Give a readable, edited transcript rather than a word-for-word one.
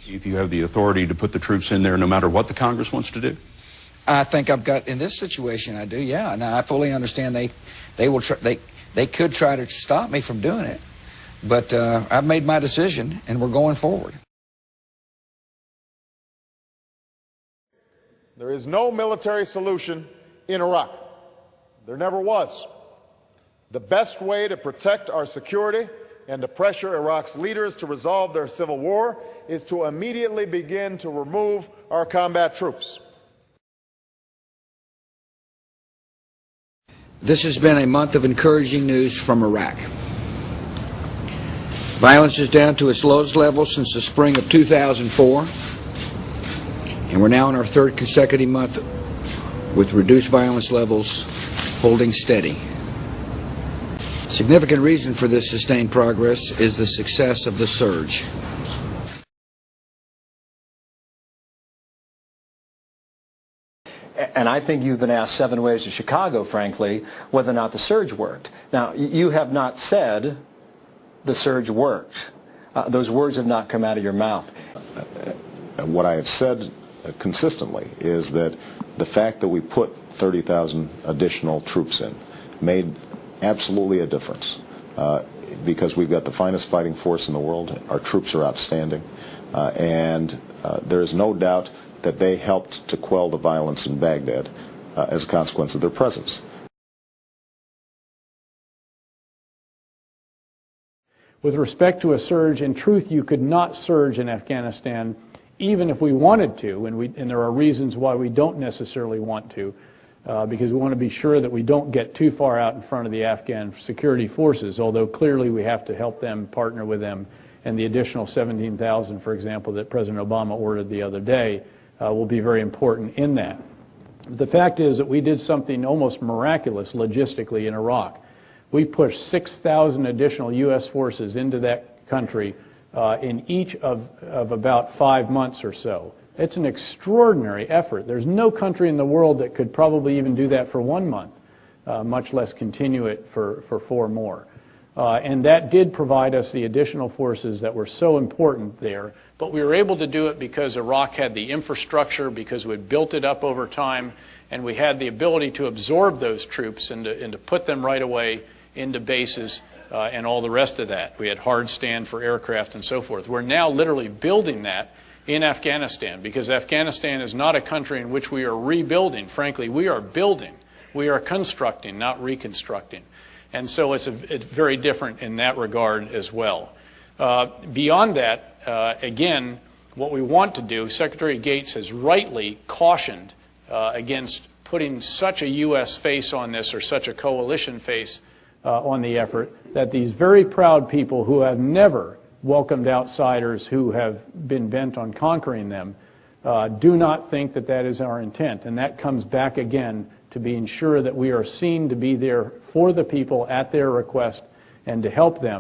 If you have the authority to put the troops in there no matter what the Congress wants to do? I think I've got, in this situation, I do, yeah. Now, I fully understand they could try to stop me from doing it. But I've made my decision, and we're going forward. There is no military solution in Iraq. There never was. The best way to protect our security and to pressure Iraq's leaders to resolve their civil war is to immediately begin to remove our combat troops. This has been a month of encouraging news from Iraq. Violence is down to its lowest level since the spring of 2004, and we're now in our third consecutive month with reduced violence levels holding steady. Significant reason for this sustained progress is the success of the surge. And I think you've been asked 7 ways to Chicago, frankly, whether or not the surge worked. Now, you have not said the surge worked. Those words have not come out of your mouth. What I have said consistently is that the fact that we put 30,000 additional troops in made absolutely a difference because we've got the finest fighting force in the world. Our troops are outstanding, and there is no doubt that they helped to quell the violence in Baghdad as a consequence of their presence. With respect to a surge, in truth, you could not surge in Afghanistan even if we wanted to, and there are reasons why we don't necessarily want to, because we want to be sure that we don't get too far out in front of the Afghan security forces, although clearly we have to help them, partner with them, and the additional 17,000, for example, that President Obama ordered the other day will be very important in that. The fact is that we did something almost miraculous logistically in Iraq. We pushed 6,000 additional U.S. forces into that country in each of about 5 months or so. It's an extraordinary effort. There's no country in the world that could probably even do that for 1 month, much less continue it for 4 more. And that did provide us the additional forces that were so important there. But we were able to do it because Iraq had the infrastructure, because we built it up over time, and we had the ability to absorb those troops and to put them right away into bases and all the rest of that. We had hard stand for aircraft and so forth. We're now literally building that in Afghanistan, because Afghanistan is not a country in which we are rebuilding. Frankly, we are building. We are constructing, not reconstructing. And so it's very different in that regard as well. Beyond that, again, what we want to do, Secretary Gates has rightly cautioned against putting such a U.S. face on this, or such a coalition face on the effort, that these very proud people who have never welcomed outsiders who have been bent on conquering them do not think that that is our intent. And that comes back again to being sure that we are seen to be there for the people at their request and to help them.